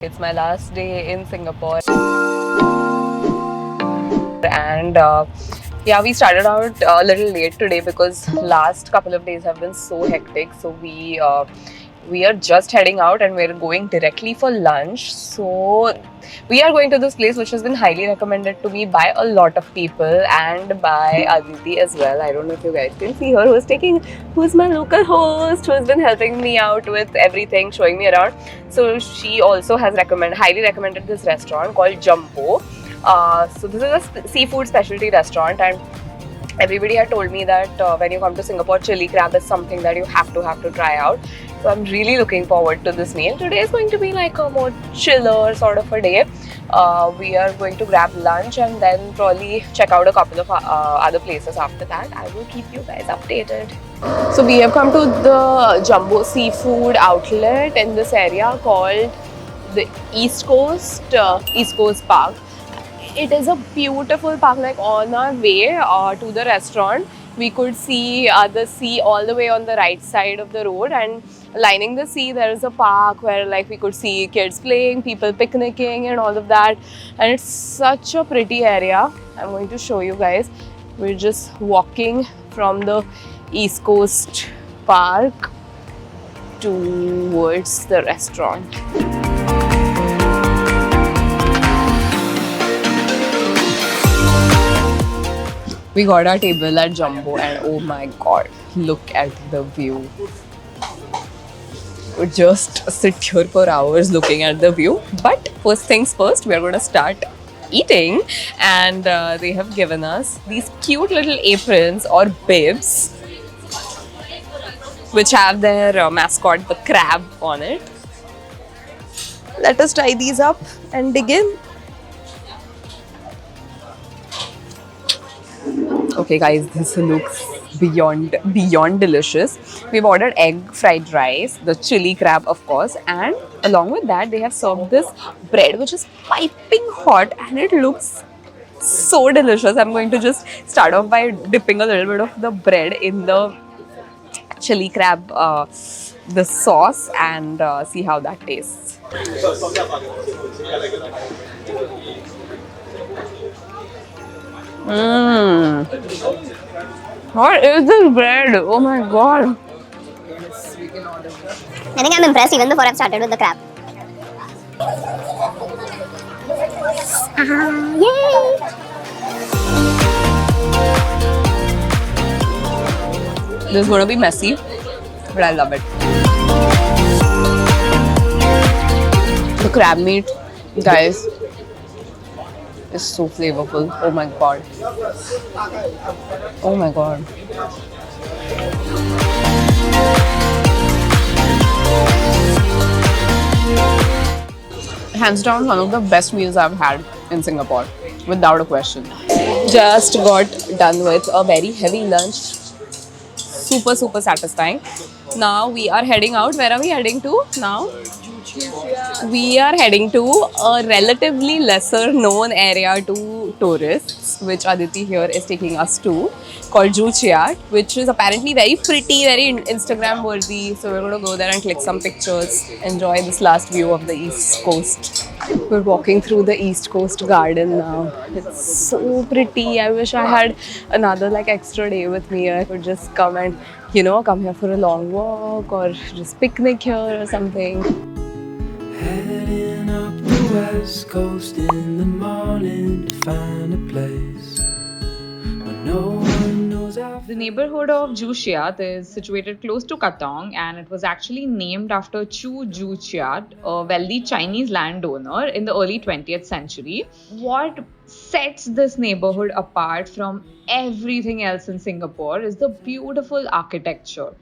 It's my last day in Singapore, and yeah, we started out a little late today because last couple of days have been so hectic. So we are just heading out and we're going directly for lunch. So we are going to this place which has been highly recommended to me by a lot of people and by Aditi as well. I don't know if you guys can see her, who's my local host, who has been helping me out with everything, showing me around. So she also has highly recommended this restaurant called Jumbo. So this is a seafood specialty restaurant, and everybody had told me that when you come to Singapore, chili crab is something that you have to try out. So I'm really looking forward to this meal. Today is going to be like a more chiller sort of a day. We are going to grab lunch and then probably check out a couple of other places after that. I will keep you guys updated. So we have come to the Jumbo Seafood outlet in this area called the East Coast Park. It is a beautiful park. Like on our way to the restaurant, we could see the sea all the way on the right side of the road, and lining the sea there is a park where like we could see kids playing, people picnicking and all of that, and it's such a pretty area. I'm going to show you guys. We're just walking from the East Coast Park towards the restaurant. We got our table at Jumbo and oh my god, look at the view. We just sit here for hours looking at the view. But first things first, we are going to start eating, and they have given us these cute little aprons or bibs which have their mascot, the crab, on it. Let us try these up and dig in. Okay guys, this looks beyond delicious. We've ordered egg fried rice, the chili crab of course, and along with that they have served this bread which is piping hot and it looks so delicious. I'm going to just start off by dipping a little bit of the bread in the chili crab, the sauce, and see how that tastes. What is this bread? Oh my god. I think I'm impressed even before I've started with the crab. Yay! This is going to be messy, but I love it. The crab meat, guys, is so flavorful. Oh my god. Oh my god. Hands down, one of the best meals I've had in Singapore, without a question. Just got done with a very heavy lunch. Super satisfying. Now we are heading out. Where are we heading to now? We are heading to a relatively lesser known area to tourists, which Aditi here is taking us to, called Joo Chiat, which is apparently very pretty, very Instagram worthy. So we're going to go there and click some pictures, enjoy this last view of the East Coast. We're walking through the East Coast garden now. It's so pretty. I wish I had another like extra day with me. I could just come and, come here for a long walk or just picnic here or something. Heading up the west coast in the morning to find a place where no one knows I've... The neighbourhood of Joo Chiat is situated close to Katong, and it was actually named after Joo Chiat, a wealthy Chinese landowner in the early 20th century. What sets this neighbourhood apart from everything else in Singapore is the beautiful architecture.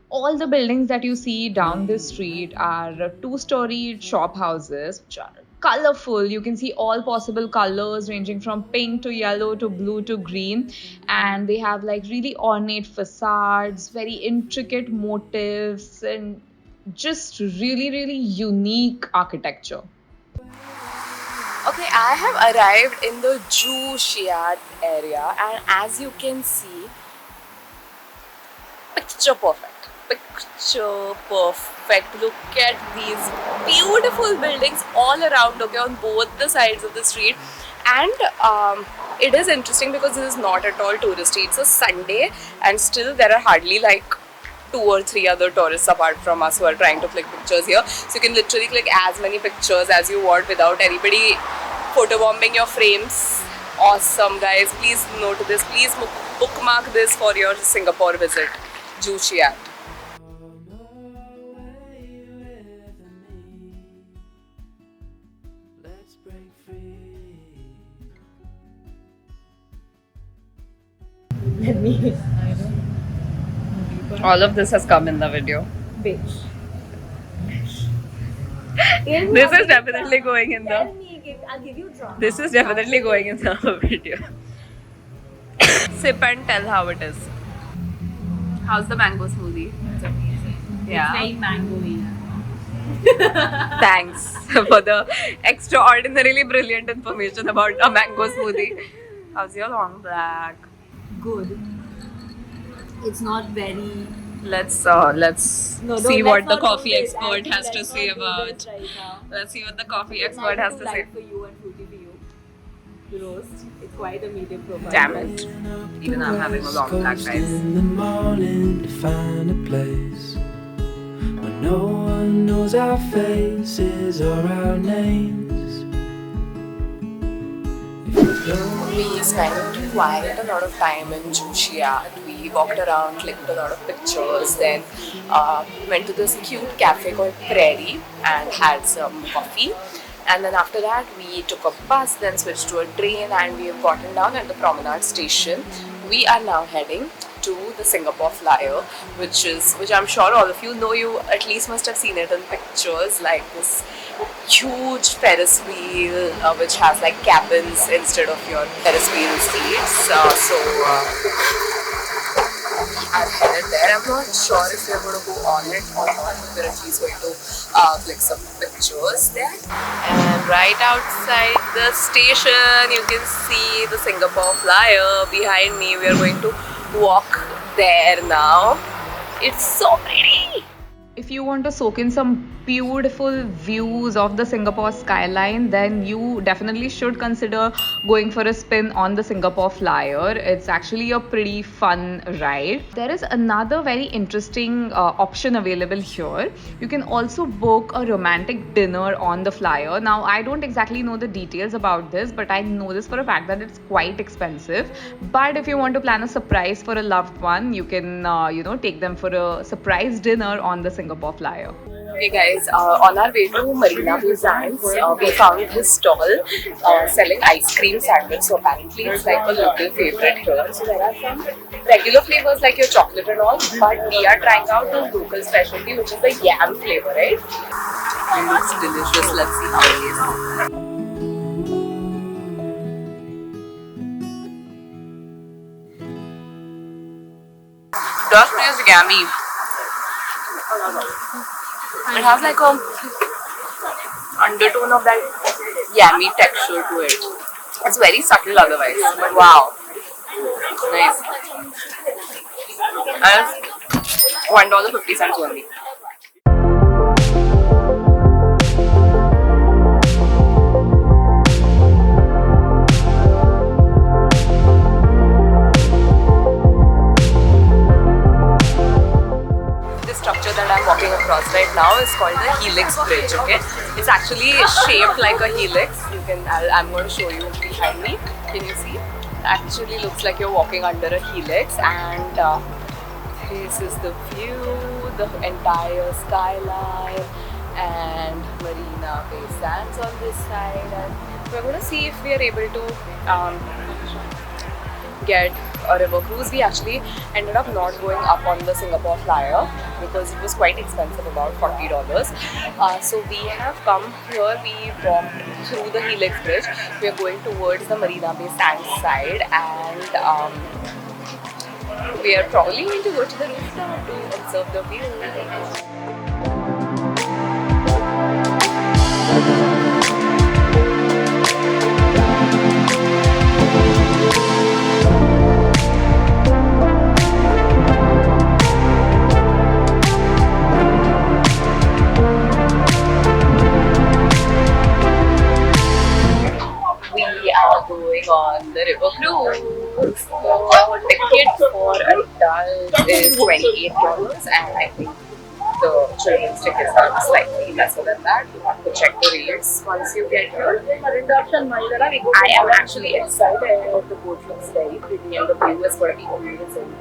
All the buildings that you see down this street are two-storied shop houses which are colorful. You can see all possible colors ranging from pink to yellow to blue to green, and they have like really ornate facades, very intricate motifs, and just really unique architecture. Okay, I have arrived in the Joo Chiat area, and as you can see, picture perfect. picture perfect. Look at these beautiful buildings all around, okay, on both the sides of the street. And it is interesting because this is not at all touristy. It's a Sunday and still there are hardly like 2 or 3 other tourists apart from us who are trying to click pictures here. So you can literally click as many pictures as you want without anybody photobombing your frames. Awesome, guys. Please note this. Please bookmark this for your Singapore visit. Joo Chiat. Let's break free. All of this has come in the video. Bitch. This is definitely going in Tell the. me, I'll give you drama. This is definitely going in the video. Sip and tell how it is. How's the mango smoothie? It's amazing. Yeah. It's very mango-y. Thanks for the extraordinarily brilliant information about a mango smoothie. How's your long black? Good. It's not very. Let's see let's what the not do coffee this. expert Actually, has to let's say not do about. this right now. Let's see what the coffee It's expert has too to say. light for you and fruity for you. The roast. It's quite a medium profile. Damn it! Even I'm having a long black, guys. In the morning to find a place where no one knows our faces or our names. We spent quite a lot of time in Joo Chiat. We walked around, clicked a lot of pictures, then went to this cute cafe called Prairie and had some coffee. And then after that, we took a bus, then switched to a train, and we have gotten down at the Promenade station. We are now heading to the Singapore Flyer, which I'm sure all of you know. You at least must have seen it in pictures, like this huge Ferris wheel which has like cabins instead of your Ferris wheel seats. We are headed there. I'm not sure if we're going to go on it or not, but we're at least going to click some pictures there. And right outside the station, you can see the Singapore Flyer behind me. We are going to walk there now. It's so pretty. If you want to soak in some beautiful views of the Singapore skyline, then you definitely should consider going for a spin on the Singapore Flyer. It's actually a pretty fun ride. There is another very interesting option available here. You can also book a romantic dinner on the Flyer. Now, I don't exactly know the details about this, but I know this for a fact that it's quite expensive. But if you want to plan a surprise for a loved one, you can take them for a surprise dinner on the Singapore Flyer. Hey guys, on our way to Marina Bay Sands, we found this stall selling ice cream sandwich. So apparently it's like a local favorite here. So there are some regular flavors like your chocolate and all, but we are trying out the local specialty, which is the yam flavor, right? It looks delicious. Let's see how it is. Does taste yummy. It has like a undertone of that yummy texture to it. It's very subtle otherwise, but wow, nice. And $1.50 only. That I'm walking across right now is called the Helix Bridge. Okay, it's actually shaped like a helix. I'm going to show you behind me. Can you see? It actually looks like you're walking under a helix, and this is the view, the entire skyline, and Marina Bay Sands on this side. And we're going to see if we are able to get a river cruise. We actually ended up not going up on the Singapore Flyer because it was quite expensive, about $40. So we have come here, we walked through the Helix Bridge. We are going towards the Marina Bay Sands side, and we are probably going to go to the rooftop to observe the view. on the river cruise. The ticket for adults is $28, and I think the children's tickets are slightly lesser than that. You have to check the rates once you get here. I am actually excited. The boat looks very pretty and the view is going to be amazing.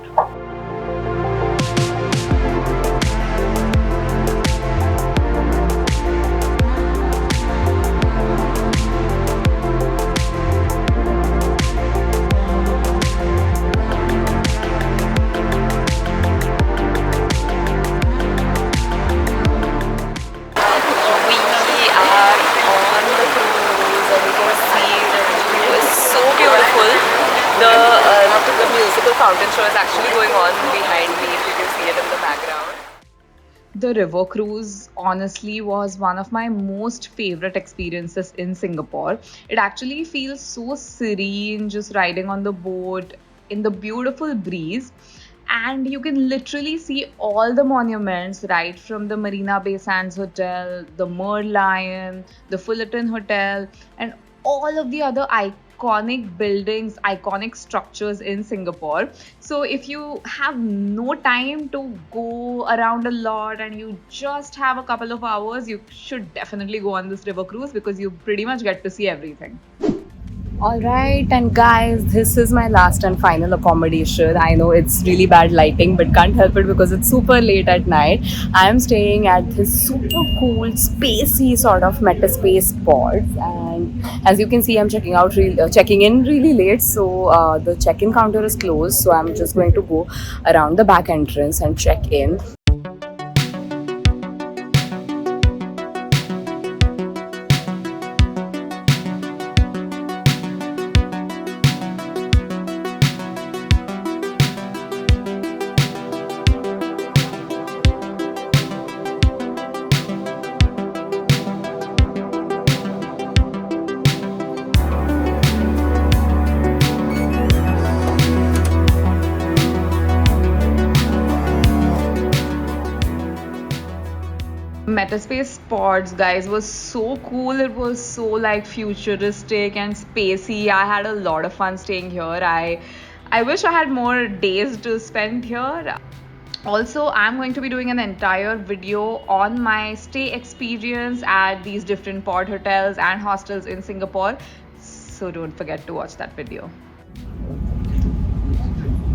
The musical fountain show is actually going on behind me, if you can see it in the background. The river cruise honestly was one of my most favorite experiences in Singapore. It actually feels so serene just riding on the boat in the beautiful breeze. And you can literally see all the monuments right from the Marina Bay Sands Hotel, the Merlion, the Fullerton Hotel, and all of the other iconic buildings, iconic structures in Singapore. So if you have no time to go around a lot and you just have a couple of hours, you should definitely go on this river cruise because you pretty much get to see everything. Alright, and guys, this is my last and final accommodation. I know it's really bad lighting, but can't help it because it's super late at night. I am staying at this super cool, spacey sort of meta space pods, and as you can see, I'm checking in really late. So the check-in counter is closed. So I'm just going to go around the back entrance and check in. Metaspace pods, guys, was so cool. It was so like futuristic and spacey. I had a lot of fun staying here. I wish I had more days to spend here. Also, I'm going to be doing an entire video on my stay experience at these different pod hotels and hostels in Singapore. So don't forget to watch that video.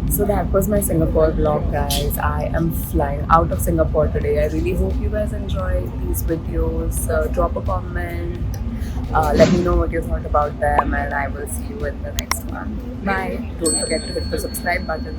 So that was my Singapore vlog, guys. I am flying out of Singapore today. I really hope you guys enjoyed these videos. Drop a comment. Let me know what you thought about them, and I will see you in the next one. Bye. Don't forget to hit the subscribe button.